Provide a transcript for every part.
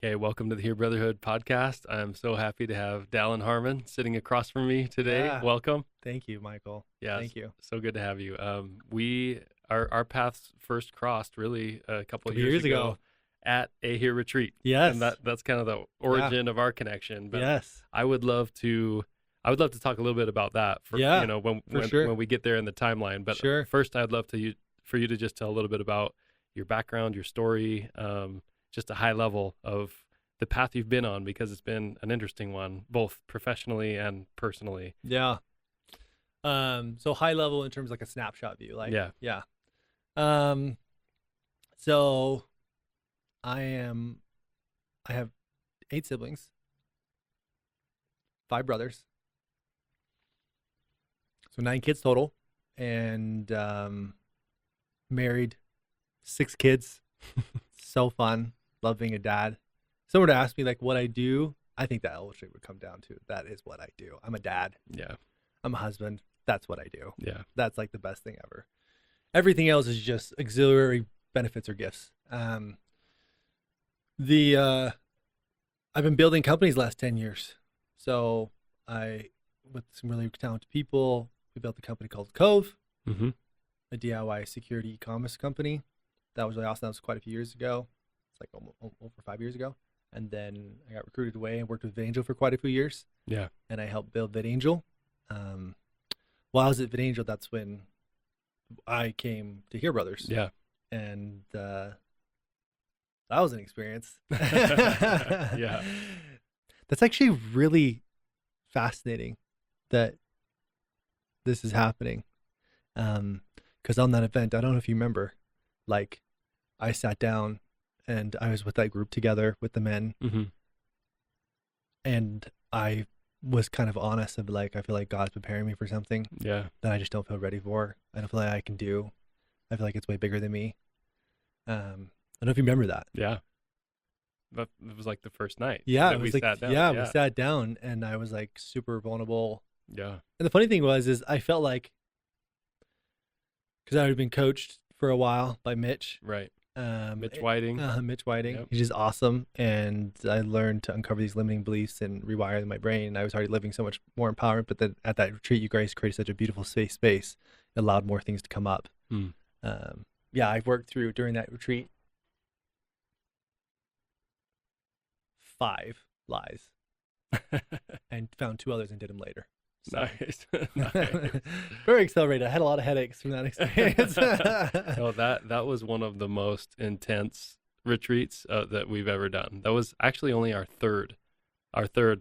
Okay, welcome to the Here Brotherhood podcast. I'm so happy to have Dallin Harmon sitting across from me today. Yeah. Welcome. Thank you, Michael. Yes, Thank you. so good to have you. Our paths first crossed really a couple of Couple years years ago ago. at a Here retreat, Yes. and that's kind of the Yeah. origin of our connection. But Yes. I would love to talk a little bit about that for Yeah, when for sure. when we get there in the timeline. But Sure. first, I'd love for you to just tell a little bit about your background, your story, just a high level of the path you've been on, because it's been an interesting one, both professionally and personally. Yeah. So high level in terms of like a snapshot view. Like Yeah. yeah. Um so I have 8 siblings, 5 brothers. So 9 kids total, and married, 6 kids. So fun. Love being a dad. Someone to ask me like what I do, I think that illustrate would come down to that is what I do. I'm a dad. Yeah. I'm a husband. That's what I do. Yeah. That's like the best thing ever. Everything else is just auxiliary benefits or gifts. I've been building companies the last 10 years. So with some really talented people, we built a company called Cove, Mm-hmm. a DIY security e-commerce company. That was really awesome. That was quite a few years ago. It's like over 5 years ago. And then I got recruited away and worked with VidAngel for quite a few years. Yeah. And I helped build VidAngel. While I was at VidAngel, that's when I came to Here Brothers. Yeah. And that was an experience. Yeah. That's actually really fascinating that this is happening. Because on that event, I don't know if you remember, like I sat down and I was with that group together with the men. Mm-hmm. And I was kind of honest of like, I feel like God's preparing me for something Yeah. that I just don't feel ready for. I don't feel like I can do. I feel like it's way bigger than me. I don't know if you remember that. Yeah. But it was like the first night. Yeah, that it we was like, sat down. yeah, we sat down and I was like super vulnerable. Yeah. And the funny thing is I felt like, because I had been coached for a while by Mitch. Right. Mitch Mitch Whiting. Whiting. Yep. He's just awesome. And I learned to uncover these limiting beliefs and rewire my brain. I was already living so much more empowerment, but then at that retreat, you guys created such a beautiful safe space. It allowed more things to come up. Mm. Yeah, I've worked through during that retreat 5 lies and found 2 others and did them later. So. Nice. Nice. Very accelerated. I had a lot of headaches from that experience. No, that was one of the most intense retreats that we've ever done. That was actually only our third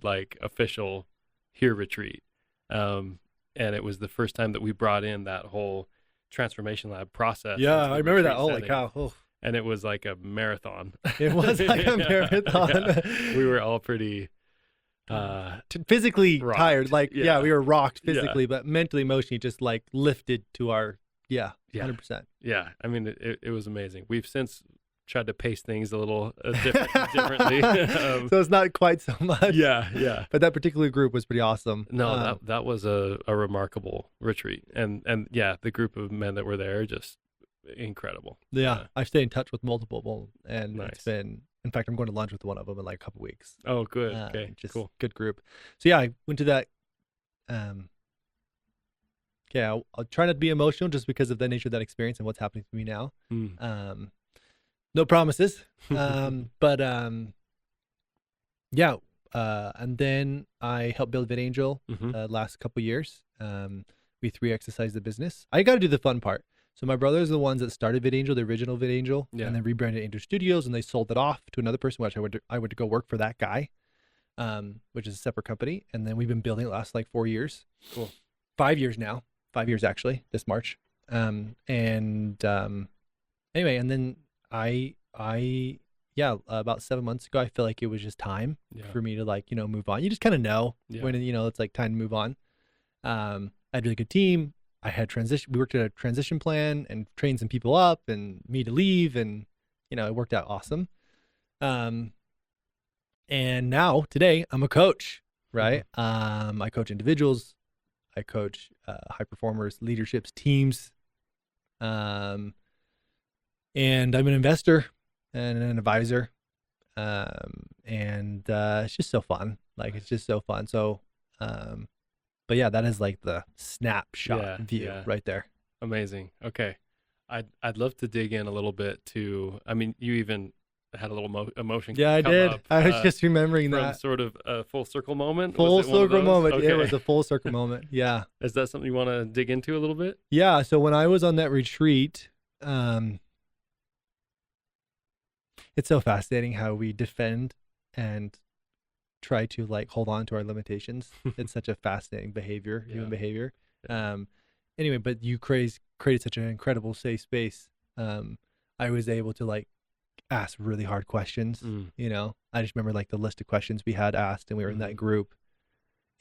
like official Here retreat. And it was the first time that we brought in that whole transformation lab process. Yeah, into the I remember that. retreat Holy setting. cow. Oh. And it was like a marathon. It was like a marathon. Yeah. We were all pretty physically rocked. tired. Like, yeah, we were rocked physically, Yeah. but mentally, emotionally, just like lifted to our, Yeah. 100%. Yeah, I mean, it was amazing. We've since tried to pace things a little differently. So it's not quite so much. Yeah. But that particular group was pretty awesome. No, that was a remarkable retreat, and yeah, the group of men that were there, just incredible. Yeah, I've stayed in touch with multiple, and Nice. it's been. In fact, I'm going to lunch with one of them in like a couple weeks. Oh, good. Okay, Just cool. good group. So yeah, I went to that. Okay, I'll try not to be emotional just because of the nature of that experience and what's happening to me now. Mm. No promises. But yeah. And then I helped build VidAngel Mhm. last couple years. We 3-exercised the business. I got to do the fun part. So my brothers are the ones that started VidAngel, the original VidAngel, Yeah. and then rebranded Angel Studios, and they sold it off to another person, which I would go work for that guy, which is a separate company. And then we've been building it last like 4 years. Cool. 5 years now. 5 years actually, this March. Anyway, and then about 7 months ago, I feel like it was just time Yeah. for me to like, move on. You just kind of know Yeah. when, it's like time to move on. I had a really good team. I had we worked at a transition plan and trained some people up and me to leave, and, it worked out awesome. And now today I'm a coach, right? I coach individuals. I coach high performers, leaderships, teams. And I'm an investor and an advisor. And it's just so fun. Like it's just so fun. So, but yeah, that is like the snapshot Yeah, view yeah. right there. Amazing. Okay. I'd love to dig in a little bit to, I mean, you even had a little emotion Yeah, I come did. up I was just remembering from that sort of a full circle moment. Was full it one of circle those? moment. It Okay. was a full circle moment. Yeah. Is that something you want to dig into a little bit? Yeah. So when I was on that retreat, um, it's so fascinating how we defend and try to like hold on to our limitations. It's such a fascinating behavior, Yeah. human behavior. Yeah. Anyway, but you created such an incredible safe space. I was able to like ask really hard questions. Mm. You know, I just remember like the list of questions we had asked, and we were in that group,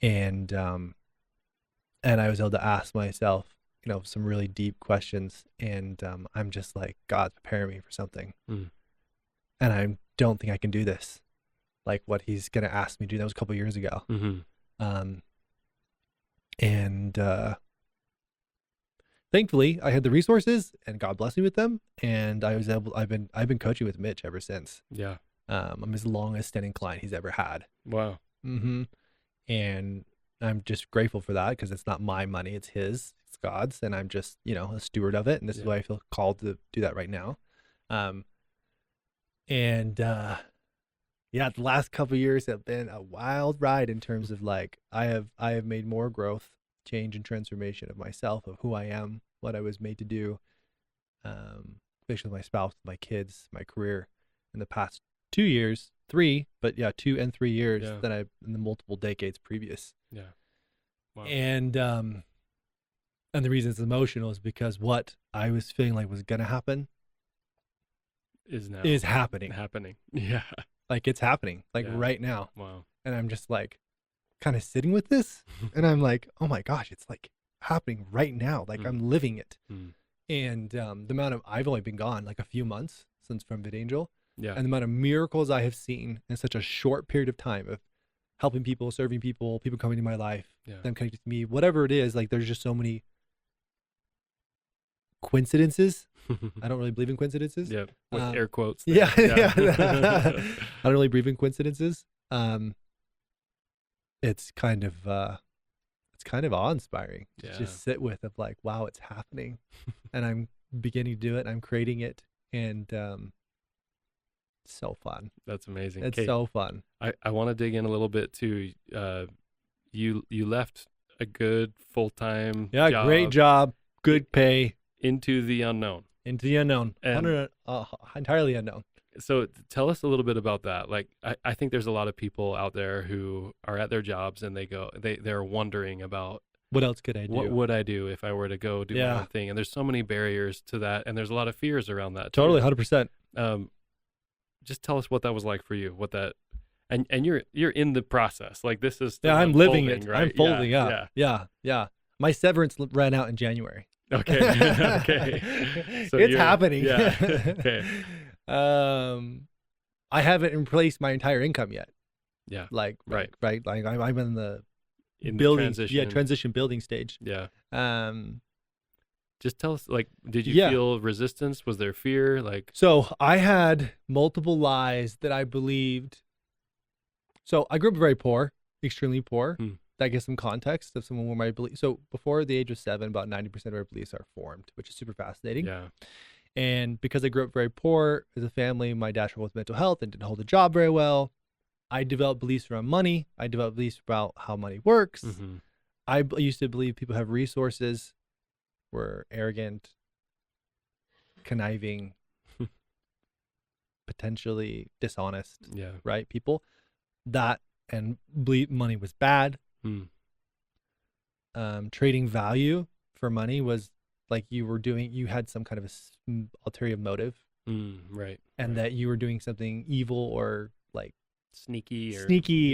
and I was able to ask myself, you know, some really deep questions, and I'm just like, God's preparing me for something, Mm. and I don't think I can do this. Like what He's gonna ask me to do. That was a couple years ago. Mm-hmm. Um, and thankfully, I had the resources, and God blessed me with them, and I was able. I've been coaching with Mitch ever since. Yeah. I'm his longest standing client he's ever had. Wow. Mm-hmm. And I'm just grateful for that because it's not my money, it's his, it's God's, and I'm just, you know, a steward of it. And this is Yeah. why I feel called to do that right now. And yeah, the last couple of years have been a wild ride in terms of like I have made more growth, change, and transformation of myself, of who I am, what I was made to do, especially with my spouse, my kids, my career in the past 2 years, three, but yeah, 2 and 3 years Yeah. than I in the multiple decades previous. Yeah. Wow. And the reason it's emotional is because what I was feeling like was gonna happen Is now is happening. Yeah. Like it's happening, like Yeah. right now. Wow. And I'm just like kind of sitting with this, and I'm like, oh my gosh, it's like happening right now. Like I'm living it. Mm. And the amount of I've only been gone like a few months since from VidAngel, Yeah. and the amount of miracles I have seen in such a short period of time of helping people, serving people, people coming to my life, Yeah. them connecting to me, whatever it is, like there's just so many coincidences. I don't really believe in coincidences. Yeah. With air quotes. Yeah, there. yeah. I don't really believe in coincidences. It's kind of awe-inspiring to Yeah. just sit with of like, wow, it's happening, and I'm beginning to do it. And I'm creating it, and so fun. That's amazing. It's Okay. so fun. I want to dig in a little bit to you left a good full-time Yeah, job great job, good pay, into the unknown. into the unknown, And entirely unknown. so tell us a little bit about that. Like I think there's a lot of people out there who are at their jobs and they're wondering about What else could I do? what would I do if I were to go do my Yeah. own thing. And there's so many barriers to that, and there's a lot of fears around that too. Totally, 100%. Just tell us what that was like for you. What that and you're in the process. Like this is still Yeah, I'm living unfolding, it. right? I'm folding. Yeah. Yeah. My severance ran out in January. Okay. Okay. So It's you're- happening. Yeah. Okay. I haven't replaced my entire income yet. Yeah. Like, Right. right. Like I'm in the In the building, transition. transition building stage. Yeah. Um, Just tell us, like, did you Yeah. feel resistance? Was there fear? Like, so I had multiple lies that I believed. So I grew up very poor, extremely poor. Hmm. That gives some context of someone where my belief. So before the age of 7, about 90% of our beliefs are formed, which is super fascinating. yeah. And because I grew up very poor as a family, my dad struggled with mental health and didn't hold a job very well. I developed beliefs around money. I developed beliefs about how money works. Mm-hmm. I used to believe people have resources, were arrogant, conniving, potentially dishonest, Yeah. right? People that and believe money was bad. Hmm. Trading value for money was like you had some kind of ulterior motive, Right. and right. that you were doing something evil or like sneaky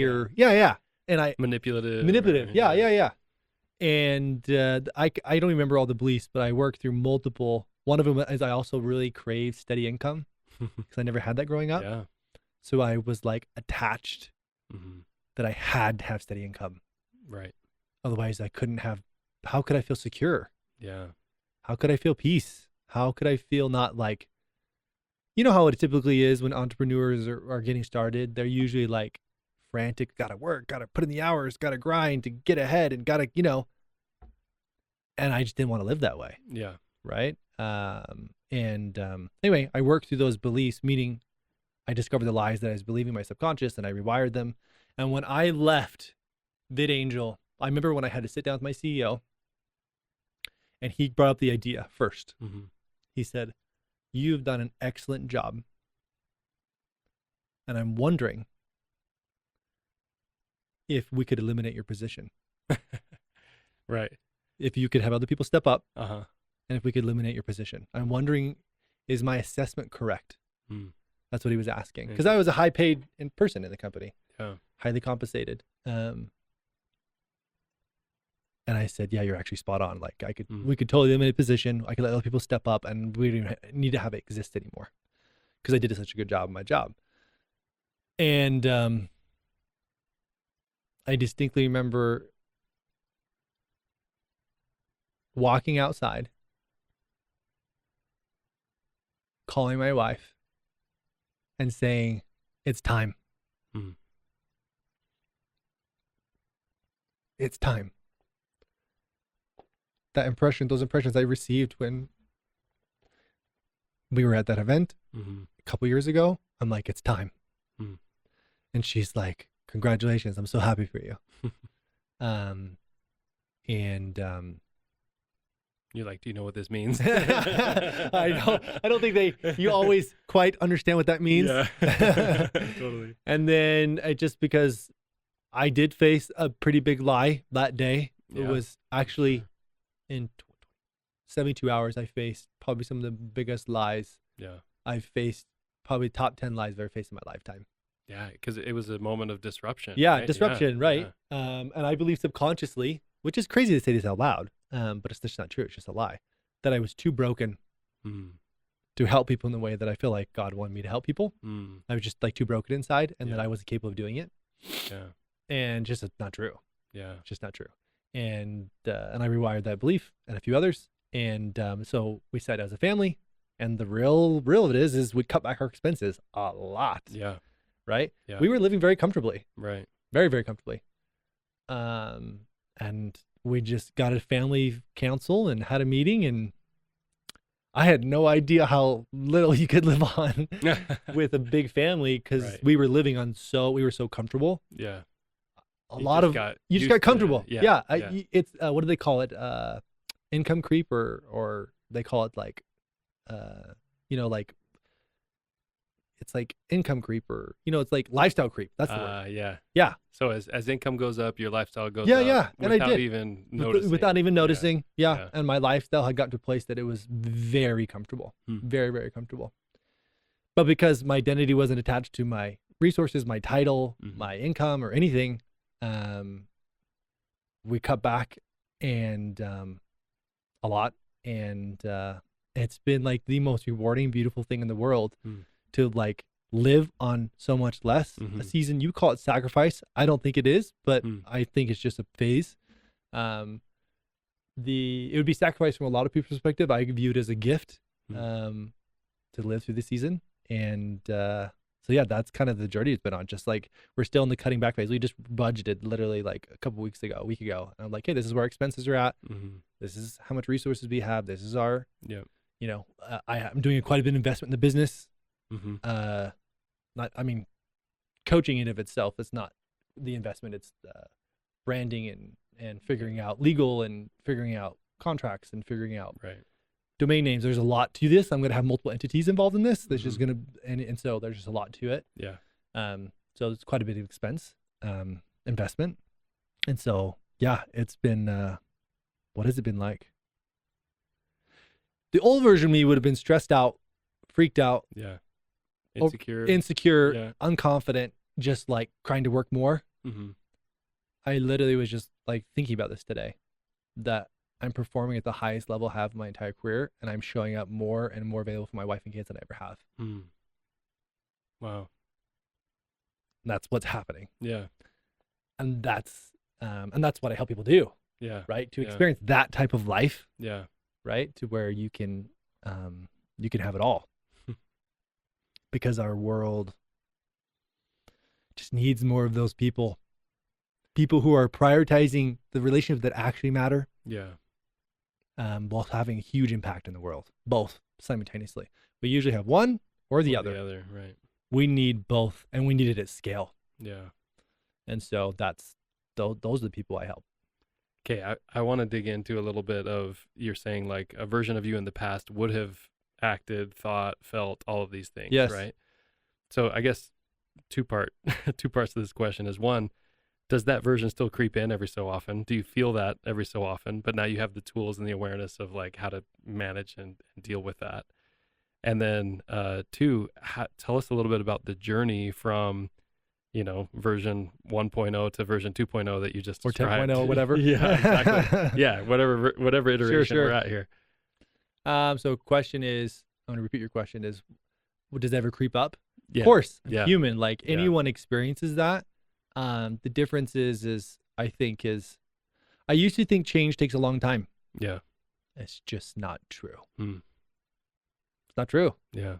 or yeah. And manipulative. yeah. And I don't remember all the beliefs, but I worked through multiple. One of them is I also really craved steady income because I never had that growing up. Yeah. So I was like attached Mm-hmm. that I had to have steady income. Right. Otherwise I couldn't have. How could I feel secure? Yeah. How could I feel peace? How could I feel not like you know how it typically is when entrepreneurs are getting started. They're usually like frantic, gotta work, gotta put in the hours, gotta grind to get ahead, and gotta, and I just didn't want to live that way. Yeah. Right. Anyway, I worked through those beliefs, meaning I discovered the lies that I was believing in my subconscious, and I rewired them. And when I left VidAngel, I remember when I had to sit down with my CEO, and he brought up the idea first. Mm-hmm. He said, "You've done an excellent job, and I'm wondering if we could eliminate your position. Right. If you could have other people step up, Uh-huh. and if we could eliminate your position. I'm wondering, is my assessment correct?" Mm. That's what he was asking. Because I was a high paid person in the company, Yeah. highly compensated. And I said, yeah, you're actually spot on. Like we could totally eliminate position. I could let other people step up, and we don't need to have it exist anymore because I did such a good job in my job. And I distinctly remember walking outside, calling my wife, and saying, "It's time. Mm. It's time." Those impressions I received when we were at that event a couple years ago, I'm like, "It's time." Mm. And she's like, "Congratulations. I'm so happy for you." You're like, do you know what this means? I don't think you always quite understand what that means. Yeah. Totally. And then just because I did face a pretty big lie that day, it was actually in 72 hours, I faced probably some of the biggest lies I've faced, probably top 10 lies I've ever faced in my lifetime. Yeah, because it was a moment of disruption. Yeah, right? disruption, right? Yeah. And I believe subconsciously, which is crazy to say this out loud, but it's just not true. It's just a lie, that I was too broken to help people in the way that I feel like God wanted me to help people. I was just like too broken inside, and that I wasn't capable of doing it. Yeah. And just not true. Yeah. It's just not true. And I rewired that belief and a few others. And so we sat as a family, and the real of it is we cut back our expenses a lot. Yeah. Right. Yeah. We were living very comfortably. Right. Very, very comfortably. And we just got a family council and had a meeting, and I had no idea how little you could live on with a big family, because we were living on we were so comfortable. Yeah. You just got comfortable. Yeah. It's what do they call it? Income creep, or they call it like, like, it's like income creep, or it's like lifestyle creep. That's the word. Yeah. Yeah. So as income goes up, your lifestyle goes up. Yeah. And I did. Without even noticing. Yeah. And my lifestyle had gotten to a place that it was very comfortable. Very, very comfortable. But because my identity wasn't attached to my resources, my title, my income, or anything, we cut back and a lot. And it's been like the most rewarding, beautiful thing in the world to like live on so much less. A season, you call it sacrifice. I don't think it is, but I think it's just a phase. It would be sacrifice from a lot of people's perspective. I view it as a gift to live through the season. And so yeah, that's kind of the journey it's been on. Just like we're still in the cutting back phase. We just budgeted literally like a week ago. And I'm like, hey, this is where our expenses are at. This is how much resources we have. This is our, I'm doing quite a bit of investment in the business. Coaching in of itself is not the investment. It's branding and figuring out legal, and figuring out contracts, and figuring out domain names. There's a lot to this. I'm going to have multiple entities involved in this. There's just going to, and so there's just a lot to it. Yeah. So it's quite a bit of expense, investment. And so, yeah, it's been, what has it been like? The old version of me would have been stressed out, freaked out. Yeah. Insecure, unconfident, just like trying to work more. I literally was just like thinking about this today, that I'm performing at the highest level I have in my entire career, and I'm showing up more and more available for my wife and kids than I ever have. Wow. And that's what's happening. Yeah. And that's what I help people do. Yeah. Right. To experience that type of life. Yeah. Right. To where you can have it all. because our world just needs more of those people who are prioritizing the relationships that actually matter, Yeah. while having a huge impact in the world, both simultaneously. We usually have one or the Or other. the other, right. We need both, and we need it at scale. Yeah. And so those are the people I help. Okay, I want to dig into a little bit of, you're saying like a version of you in the past would have acted, thought, felt all of these things, Yes. right? So I guess two parts to this question is, one, does that version still creep in every so often? Do you feel that every so often? But now you have the tools and the awareness of like how to manage and deal with that. And then two, tell us a little bit about the journey from, version 1.0 to version 2.0 that you just Or described. 10.0 or whatever. Yeah, exactly. Yeah, whatever iteration Sure. we're at here. So question is, I'm going to repeat your question is, does it ever creep up? Yeah. Of course, Yeah. human, like Yeah. anyone experiences that. The difference is I used to think change takes a long time. Yeah. It's just not true. Mm. It's not true. Yeah.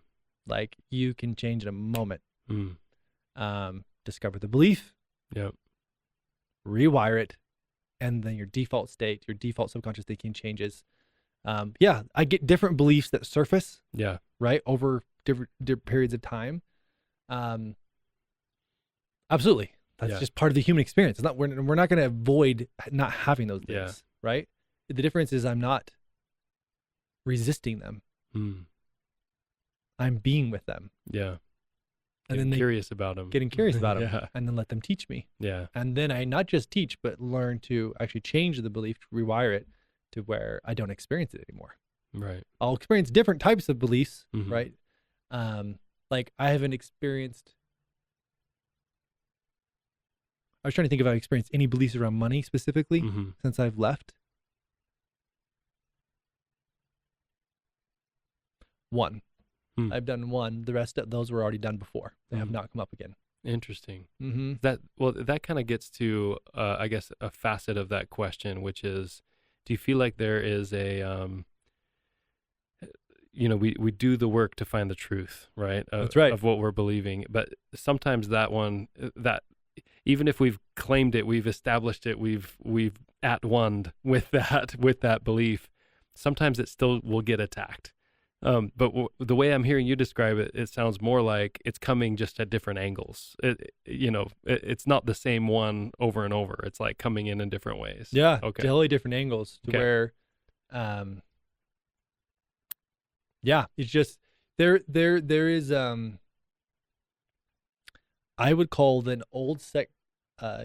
Like you can change in a moment. Mm. Discover the belief, Yep. rewire it, and then your default state, your default subconscious thinking changes. I get different beliefs that surface, Yeah. right, over different periods of time. Absolutely. That's Yeah. just part of the human experience. It's not, we're not going to avoid not having those Yeah. things, right? The difference is I'm not resisting them. Mm. I'm being with them. Yeah. And Getting then curious about them. getting curious about them, Yeah. and then let them teach me. Yeah. And then I not just teach, but learn to actually change the belief, to rewire it to where I don't experience it anymore. Right. I'll experience different types of beliefs, Mhm. right? Like I haven't experienced, I was trying to think if I've experienced any beliefs around money specifically Mm-hmm. since I've left. One. Hmm. I've done one. The rest of those were already done before. They have Mhm. not come up again. Interesting. Mm-hmm. That kind of gets to, I guess, a facet of that question, which is, do you feel like there is a, we do the work to find the truth, right? That's right. Of what we're believing, but sometimes that one, that even if we've claimed it, we've established it, we've at one with that belief, sometimes it still will get attacked. But the way I'm hearing you describe it, it sounds more like it's coming just at different angles. It's not the same one over and over. It's like coming in different ways. Yeah. Okay. Totally different angles to Okay. where, it's just there is, I would call an old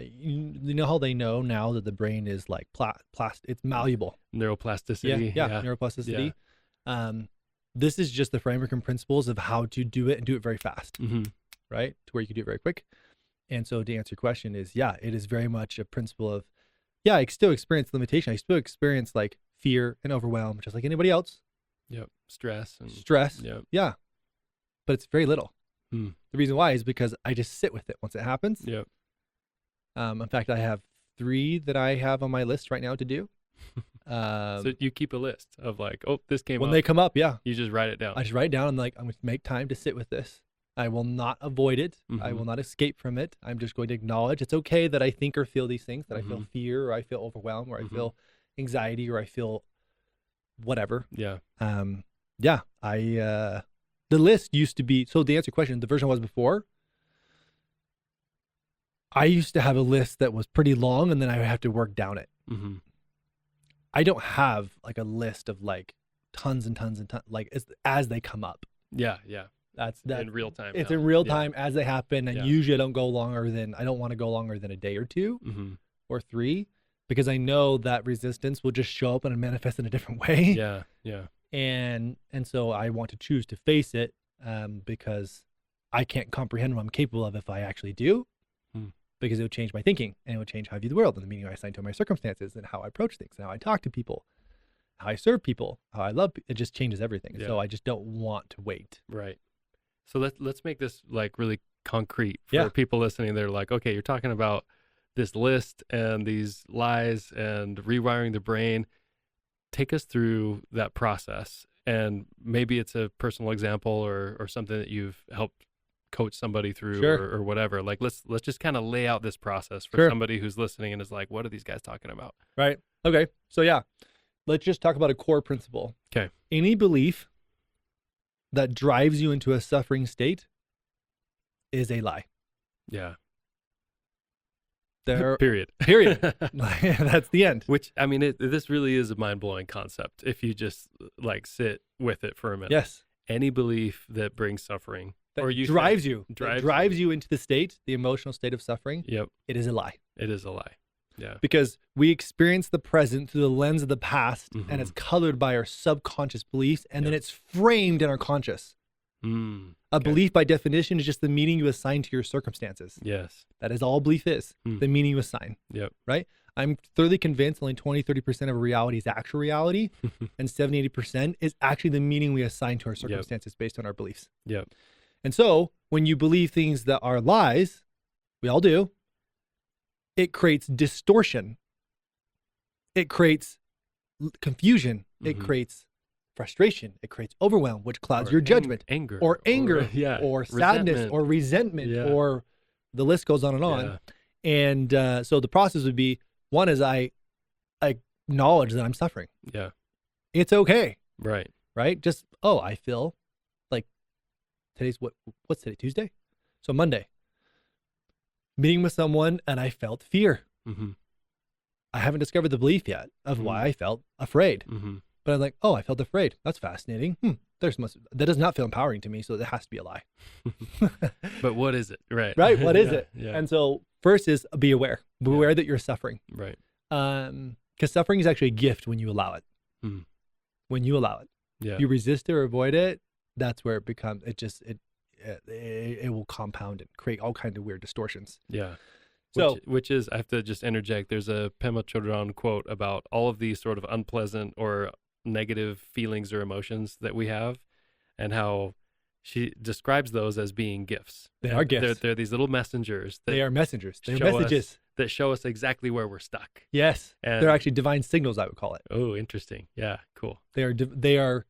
you know how they know now that the brain is like it's malleable. Neuroplasticity. Yeah. Neuroplasticity. This is just the framework and principles of how to do it and do it very fast, Mm-hmm. right? To where you can do it very quick. And so to answer your question is, it is very much a principle of, I still experience limitation. I still experience like fear and overwhelm, just like anybody else. Yep. Stress. Yep. Yeah. But it's very little. Hmm. The reason why is because I just sit with it once it happens. Yep. In fact, I have 3 that I have on my list right now to do. So you keep a list of like, oh, this came when up. they come up, You just write it down. I just write it down. I'm like, I'm going to make time to sit with this. I will not avoid it. I Mhm. will not escape from it. I'm just going to acknowledge it's okay that I think or feel these things, that I feel Mhm. fear, or I feel overwhelmed, or I Mhm. feel anxiety, or I feel whatever. Yeah. The list used to be, so to answer your question, the version I was before, I used to have a list that was pretty long, and then I would have to work down it. Mm-hmm. I don't have like a list of like tons and tons and tons, like as they come up. Yeah. Yeah. That's In real time. It's now. in real Yeah. time as they happen, and Yeah. usually I don't want to go longer than a day or 2 Mm-hmm. or 3, because I know that resistance will just show up and manifest in a different way. Yeah. Yeah. And so I want to choose to face it, because I can't comprehend what I'm capable of if I actually do, because it would change my thinking, and it would change how I view the world and the meaning I assign to my circumstances and how I approach things and how I talk to people, how I serve people, how I love. It just changes everything. Yeah. So I just don't want to wait. Right. So let's make this like really concrete for Yeah. people listening. They're like, okay, you're talking about this list and these lies and rewiring the brain. Take us through that process and maybe it's a personal example or something that you've helped coach somebody through Sure. or whatever. Like let's just kind of lay out this process for Sure. somebody who's listening and is like, what are these guys talking about? Right. Okay. So yeah, let's just talk about a core principle. Okay. Any belief that drives you into a suffering state is a lie. Yeah. There. Period. That's the end. Which, I mean, this really is a mind-blowing concept if you just like sit with it for a minute. Yes. Any belief that brings suffering That or you drives think you. drives Drives you into the state, the emotional state of suffering. Yep. It is a lie. It is a lie. Yeah. Because we experience the present through the lens of the past, Mhm. and it's colored by our subconscious beliefs, and then Yep. it's framed in our conscious. A Okay. belief, by definition, is just the meaning you assign to your circumstances. Yes. That is all belief is, the meaning you assign. Yep. Right? I'm thoroughly convinced only 20-30% of reality is actual reality, and 70-80% is actually the meaning we assign to our circumstances based on our beliefs. Yep. And so when you believe things that are lies, we all do, it creates distortion. It creates confusion. It Mhm. creates frustration. It creates overwhelm, which clouds Or your judgment. anger. Or anger, yeah. or sadness, Resentment. or resentment, Yeah. or the list goes on and on. Yeah. And so the process would be, one is I acknowledge that I'm suffering. Yeah. It's okay, Right. right? Just, I feel like what's today, Tuesday? So Monday, meeting with someone and I felt fear. Mm-hmm. I haven't discovered the belief yet of why I felt afraid. Mm-hmm. But I'm like, I felt afraid. That's fascinating. That does not feel empowering to me, so it has to be a lie. But what is it? Right. Right? What is Yeah, it? Yeah. And so first is be aware. Be aware that you're suffering. Right. Because suffering is actually a gift when you allow it. Mm. When you allow it. Yeah. If you resist it or avoid it, that's where it becomes, it will compound and create all kinds of weird distortions. Yeah. So, Which is, I have to just interject, there's a Pema Chodron quote about all of these sort of unpleasant or negative feelings or emotions that we have, and how she describes those as being gifts. They are gifts. They're these little messengers. They are messengers. They're show messages. that show us exactly where we're stuck. Yes. And, They're actually divine signals, I would call it. Oh, interesting. Yeah, cool. They are,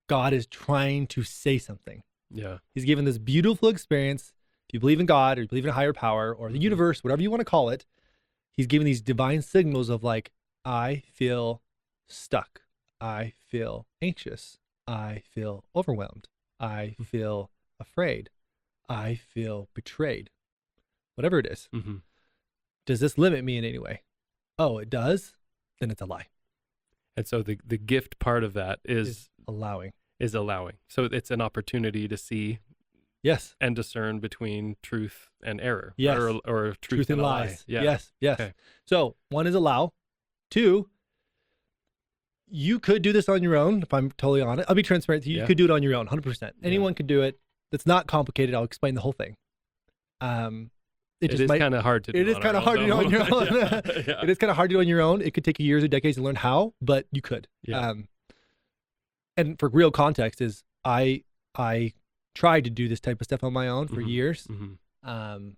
God is trying to say something. Yeah. He's given this beautiful experience. If you believe in God or you believe in a higher power or the universe, whatever you want to call it, he's giving these divine signals of like, I feel stuck. I feel anxious. I feel overwhelmed. I feel afraid. I feel betrayed. Whatever it is. Mm-hmm. Does this limit me in any way? Oh, it does? Then it's a lie. And so the gift part of that is allowing. Is allowing. So it's an opportunity to see Yes. and discern between truth and error. Yes. Or truth and lies. lie. Yeah. Yes. Yes. Okay. So one is allow. Two, you could do this on your own. If I'm totally honest, I'll be transparent to you. Yeah. You could do it on your own, 100%. Anyone could do it. It's not complicated. I'll explain the whole thing. It is kind of hard to do. It is kind of hard to do on your own. Yeah. It is kind of hard to do on your own. It could take you years or decades to learn how, but you could. Yeah. And for real context is I tried to do this type of stuff on my own for years. Mm-hmm.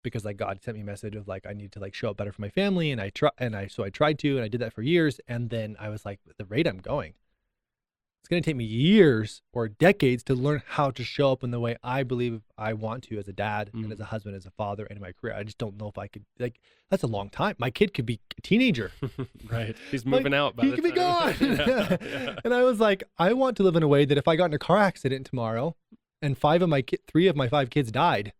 Because like God sent me a message of like I need to like show up better for my family, and I tried to, and I did that for years, and then I was like, at the rate I'm going, it's going to take me years or decades to learn how to show up in the way I believe I want to as a dad and as a husband, as a father, and in my career. I just don't know if I could, like, that's a long time. My kid could be a teenager. Right. He's moving out. He could be gone. Yeah. And I was like, I want to live in a way that if I got in a car accident tomorrow and 3 of my 5 kids died,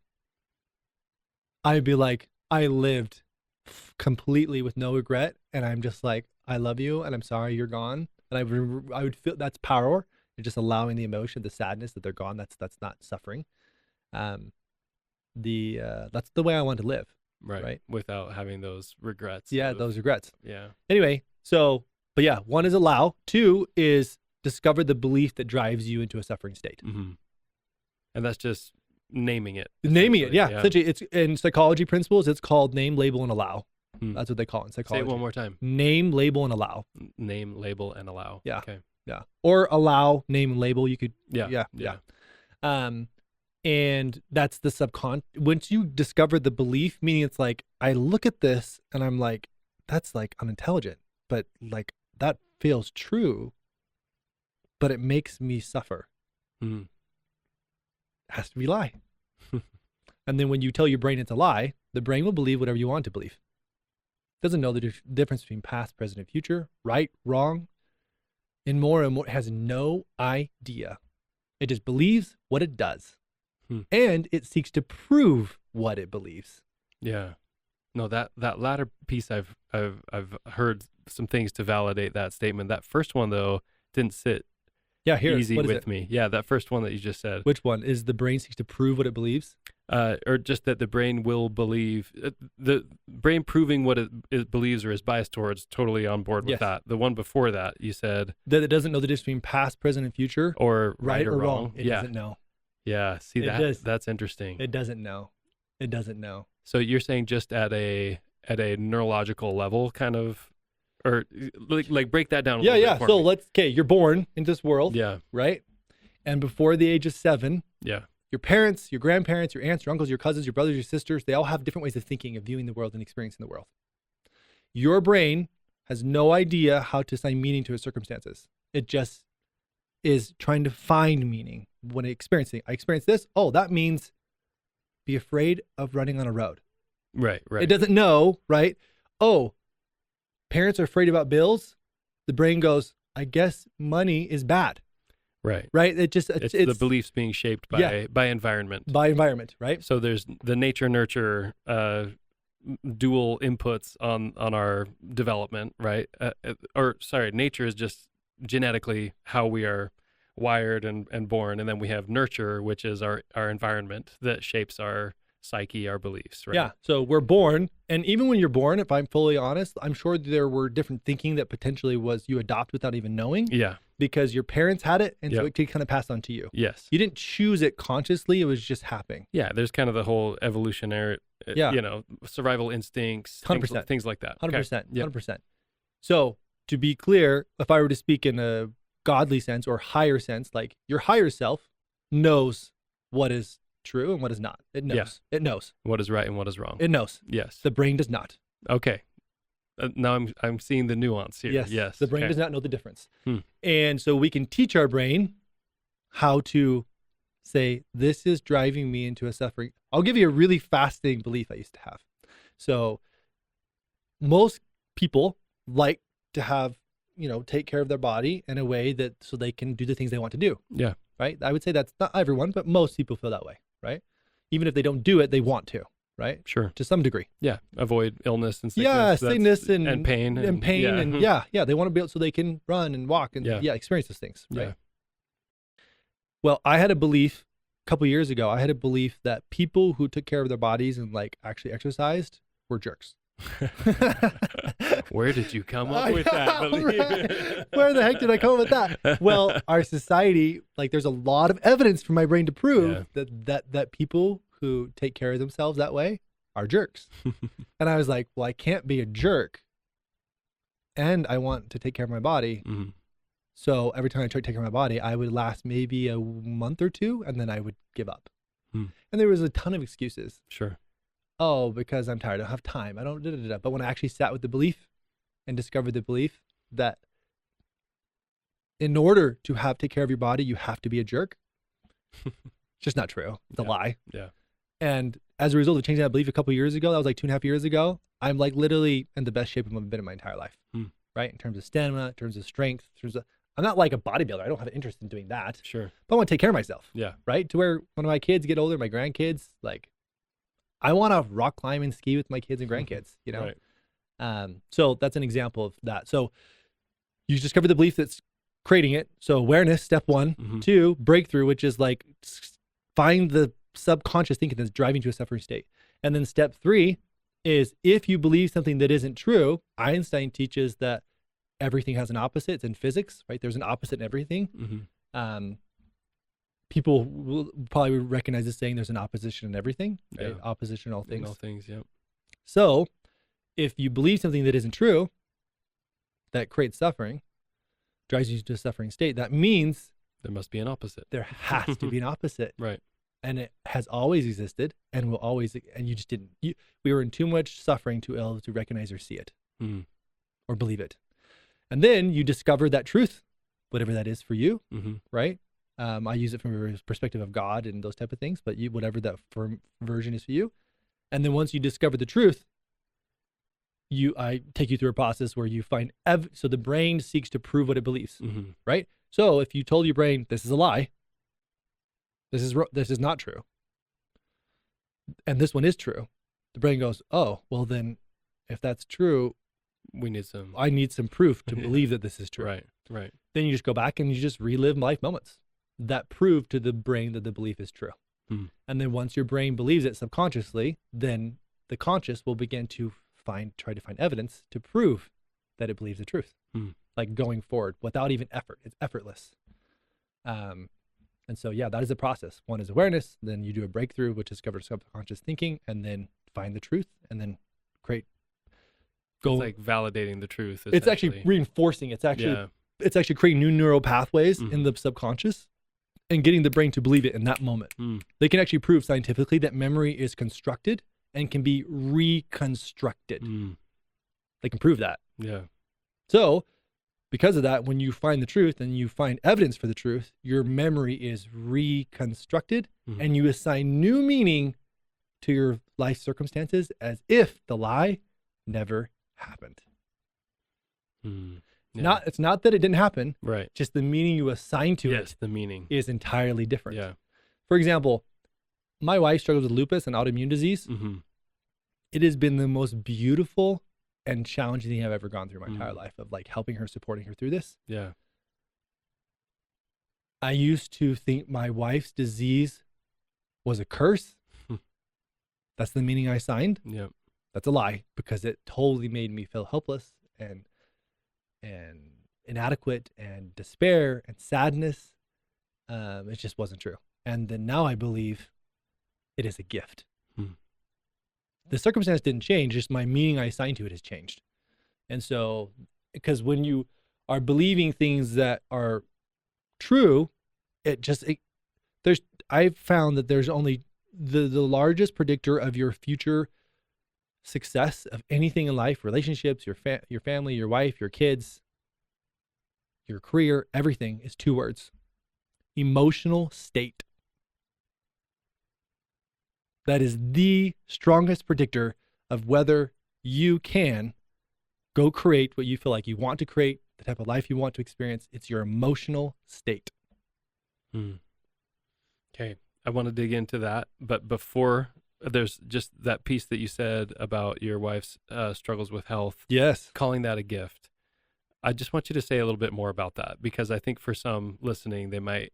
I'd be like, I lived completely with no regret. And I'm just like, I love you and I'm sorry you're gone. And I would feel that's power. It's just allowing the emotion, the sadness that they're gone. That's not suffering. That's the way I want to live. Right. Without having those regrets. Yeah, those regrets. Yeah. Anyway, but yeah, 1 is allow. 2 is discover the belief that drives you into a suffering state. Mm-hmm. And that's just naming it. Naming it, yeah. Essentially, it's in psychology principles, it's called name, label, and allow. That's what they call it in psychology. Say it one more time. Name, label, and allow. Name, label, and allow. Yeah. Okay. Yeah. Or allow, name, and label. You could. Yeah. And that's the once you discover the belief, meaning it's like, I look at this and I'm like, that's like unintelligent, but like that feels true. but it makes me suffer. Mm. It has to be a lie. And then when you tell your brain it's a lie, the brain will believe whatever you want to believe. It doesn't know the difference between past, present, and future, right, wrong, and more. It has no idea. It just believes what it does. And it seeks to prove what it believes. Yeah. No, that latter piece I've heard some things to validate that statement. That first one though didn't sit easy with me. Yeah, that first one that you just said. Which one? Is the brain seeks to prove what it believes? Or just that the brain will believe, the brain proving what it believes or is biased towards, totally on board with that. The one before that, you said that it doesn't know the difference between past, present, and future, or right or wrong. It doesn't know. Yeah, see that's interesting. It doesn't know. It doesn't know. So you're saying just at a neurological level, kind of, or like break that down a little bit for So me. you're born into this world. Yeah. Right? And before the age of 7, your parents, your grandparents, your aunts, your uncles, your cousins, your brothers, your sisters, they all have different ways of thinking, of viewing the world and experiencing the world. Your brain has no idea how to assign meaning to its circumstances. It just is trying to find meaning when it experiences. I experience this. Oh, that means be afraid of running on a road. Right. It doesn't know, right? Oh, parents are afraid about bills. The brain goes, I guess money is bad. Right. It's the beliefs being shaped by environment. By environment, right? So there's the nature-nurture dual inputs on our development, right? Nature is just genetically how we are wired and born, and then we have nurture, which is our environment that shapes our psyche, our beliefs, right? Yeah. So we're born, and even when you're born, if I'm fully honest, I'm sure there were different thinking that potentially was you adopt without even knowing. Yeah. Because your parents had it, and so it kind of passed on to you. Yes. You didn't choose it consciously; it was just happening. Yeah. There's kind of the whole evolutionary, survival instincts, 100%, things like that. 100%, 100%. So to be clear, if I were to speak in a godly sense or higher sense, like your higher self knows what is true and what is not. It knows. Yeah. It knows what is right and what is wrong. It knows. Yes. The brain does not. Okay. Now I'm seeing the nuance here. Yes. The brain does not know the difference. And so we can teach our brain how to say, this is driving me into a suffering. I'll give you a really fascinating belief I used to have. So most people like to have, take care of their body in a way that so they can do the things they want to do. Yeah. Right. I would say that's not everyone, but most people feel that way. Right. Even if they don't do it, they want to. Right. Sure. To some degree. Yeah. Avoid illness and sickness. Yeah. Sickness and pain. And pain. And they want to be able so they can run and walk and experience those things. Right. Yeah. Well, I had a belief a couple years ago. I had a belief that people who took care of their bodies and like actually exercised were jerks. Where did you come up with that belief? Right. Where the heck did I come up with that? Well, our society, like there's a lot of evidence for my brain to prove that people who take care of themselves that way are jerks. And I was like, well, I can't be a jerk and I want to take care of my body. Mm-hmm. So every time I tried to take care of my body, I would last maybe a month or two and then I would give up. And there was a ton of excuses. Sure. Oh, because I'm tired. I don't have time. I don't. But when I actually sat with the belief and discovered the belief that in order to take care of your body, you have to be a jerk. It's just not true. It's a lie. Yeah. And as a result of changing that belief a couple of years ago, that was like 2.5 years ago, I'm like literally in the best shape I've been in my entire life. Right? In terms of stamina, in terms of strength, I'm not like a bodybuilder. I don't have an interest in doing that. Sure. But I want to take care of myself. Yeah. Right? To where when my kids get older, my grandkids, like, I want to rock climb and ski with my kids and grandkids, Right. So that's an example of that. So you discover the belief that's creating it. So awareness, step 1. Mm-hmm. 2, breakthrough, which is like find the subconscious thinking that's driving to a suffering state. And then step 3 is if you believe something that isn't true, Einstein teaches that everything has an opposite. It's in physics, right? There's an opposite in everything. Mm-hmm. People will probably recognize this saying there's an opposition in everything, right? Yeah. Opposition in all things. In all things, yep. So if you believe something that isn't true, that creates suffering, drives you to a suffering state, that means there must be an opposite. There has to be an opposite. Right. And it has always existed and will always, and you just didn't, we were in too much suffering to be able to recognize or see it or believe it. And then you discover that truth whatever that is for you, Mm-hmm. right? I use it from a perspective of God and those type of things, but whatever that version is for you. And then once you discover the truth, I take you through a process where you find, so the brain seeks to prove what it believes, Mm-hmm. right? So if you told your brain, this is a lie, this is not true, and this one is true, the brain goes, oh, well then, if that's true, We need some. I need some proof to Yeah. believe that this is true. Right. Right. Then you just go back and you just relive life moments that prove to the brain that the belief is true. Hmm. And then once your brain believes it subconsciously, then the conscious will begin to try to find evidence to prove that it believes the truth. Hmm. Like going forward without even effort. It's effortless. And so, yeah, that is the process. One is awareness. Then you do a breakthrough, which discovers subconscious thinking, and then find the truth, and then create. It's like validating the truth. It's actually reinforcing. It's actually Yeah. it's actually creating new neural pathways Mhm. in the subconscious and getting the brain to believe it in that moment. Mm. They can actually prove scientifically that memory is constructed and can be reconstructed. Mm. They can prove that. Yeah. So, because of that, when you find the truth and you find evidence for the truth, your memory is reconstructed Mhm. and you assign new meaning to your life circumstances as if the lie never happened. Mm. Yeah. It's not that it didn't happen, Right. just the meaning you assign to Yes. it The meaning. is entirely different. Yeah. For example, my wife struggles with lupus and autoimmune disease. Mm-hmm. It has been the most beautiful and challenging thing I've ever gone through my entire Mm. life of like helping her, supporting her through this. Yeah. I used to think my wife's disease was a curse. That's the meaning I assigned. Yeah. That's a lie because it totally made me feel helpless and inadequate and despair and sadness. It just wasn't true. And then now I believe it is a gift. Hmm. The circumstance didn't change, just my meaning I assigned to it has changed. And so, because when you are believing things that are true, I've found that there's only the largest predictor of your future success of anything in life, relationships, your family, your wife, your kids, your career, everything is 2 words: emotional state. That is the strongest predictor of whether you can go create what you feel like you want to create, the type of life you want to experience. It's your emotional state. Mm. Okay. I want to dig into that, but before, there's just that piece that you said about your wife's struggles with health, Yes. calling that a gift. I just want you to say a little bit more about that, because I think for some listening, they might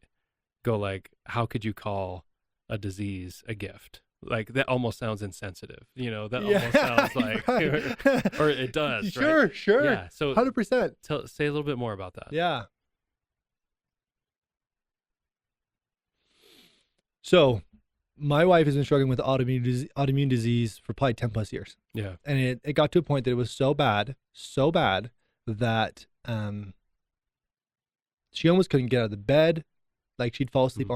go like, how could you call a disease a gift? Like that almost sounds insensitive, that almost sounds like, right. or it does, Sure, right? sure. Yeah. So 100%. say a little bit more about that. Yeah. So, my wife has been struggling with autoimmune disease for probably 10 plus years. Yeah. And it got to a point that it was so bad that she almost couldn't get out of the bed. Like she'd fall asleep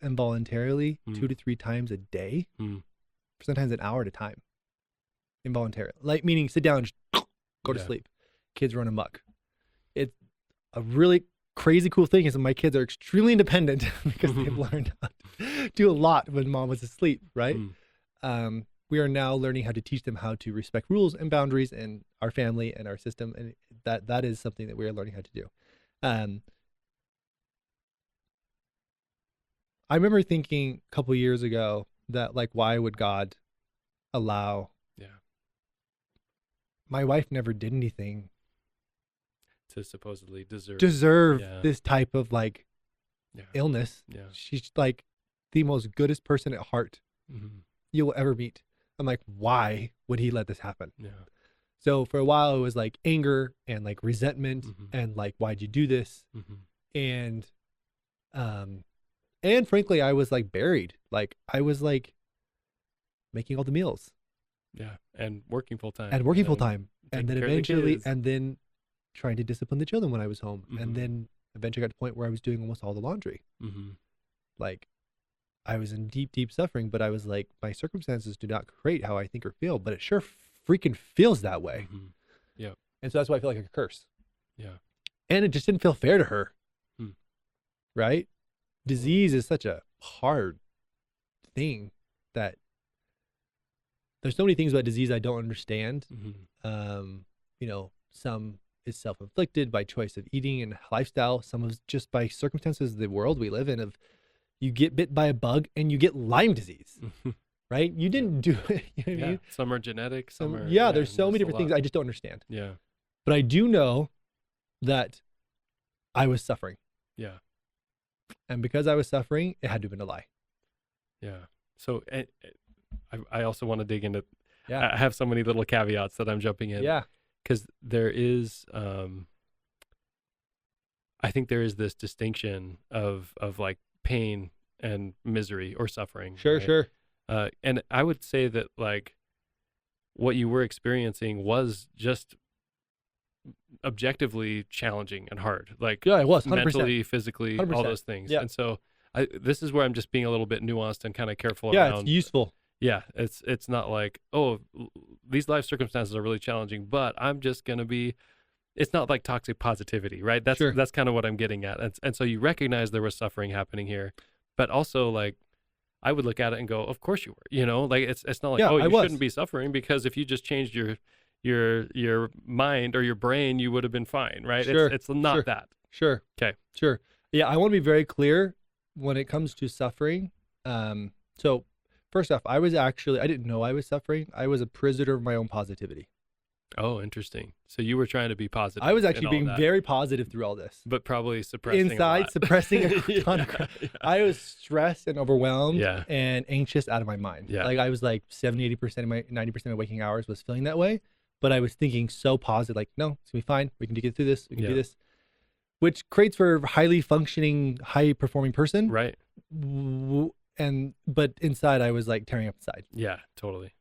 involuntarily 2 to 3 times a day, sometimes an hour at a time, involuntarily. Like meaning sit down and just go to sleep. Kids run amok. It's a really crazy cool thing is that my kids are extremely independent because they've learned how to do a lot when mom was asleep, right? We are now learning how to teach them how to respect rules and boundaries in our family and our system, and that is something that we are learning how to do. I remember thinking a couple years ago that like, why would God allow? Yeah. My wife never did anything To supposedly deserve this type of like illness. Yeah. She's like the most goodest person at heart you will ever meet. I'm like, why would he let this happen? Yeah. So for a while it was like anger and like resentment and like, why'd you do this? And frankly, I was like buried. Like I was like making all the meals. Yeah. And working full time. And then eventually, the and then trying to discipline the children when I was home. And then eventually got to the point where I was doing almost all the laundry. Like I was in deep, deep suffering, but I was like, my circumstances do not create how I think or feel, but it sure freaking feels that way. Yeah. And so that's why I feel like a curse. Yeah. And it just didn't feel fair to her. right? Disease is such a hard thing that there's so many things about disease I don't understand. You know, some is self-inflicted by choice of eating and lifestyle. Some is just by circumstances of the world we live in. Of you get bit by a bug and you get Lyme disease, right? You didn't do it. You know what I mean? Some are genetic. Some are there's so many different things I just don't understand. Yeah. But I do know that I was suffering. Yeah. And because I was suffering, it had to have been a lie. Yeah. So I also want to dig into, Yeah. I have so many little caveats that I'm jumping in. Yeah. Because there is, I think there is this distinction of like pain and misery or suffering. Sure, right? sure. And I would say that like what you were experiencing was just objectively challenging and hard. Like Yeah, it was 100%. mentally, physically, 100%. all those things. Yeah. And so this is where I'm just being a little bit nuanced and kind of careful Yeah, around. it's useful. Yeah, it's not like, oh, these life circumstances are really challenging, but I'm just gonna be. It's not like toxic positivity, right? That's Sure. that's kind of what I'm getting at, and so you recognize there was suffering happening here, but also like, I would look at it and go, of course you were, you know, like it's not like, Yeah, oh, I you was. shouldn't be suffering because if you just changed your mind or your brain, you would have been fine, right? Sure, It's not sure. that. Sure. Okay. Sure. Yeah, I want to be very clear when it comes to suffering. So first off, I didn't know I was suffering. I was a prisoner of my own positivity. Oh, interesting. So you were trying to be positive. I was in actually all being that, very positive through all this. but probably suppressing a Inside, lot. suppressing a ton of crap. Yeah. I was stressed and overwhelmed Yeah. and anxious out of my mind. Yeah. Like I was like 70, 80% of my 90% of my waking hours was feeling that way. But I was thinking so positive, like, no, it's gonna be fine. We can get through this. We can do Yeah. this. Which creates for a highly functioning, high performing person. Right. But inside I was like tearing up inside. Yeah, totally.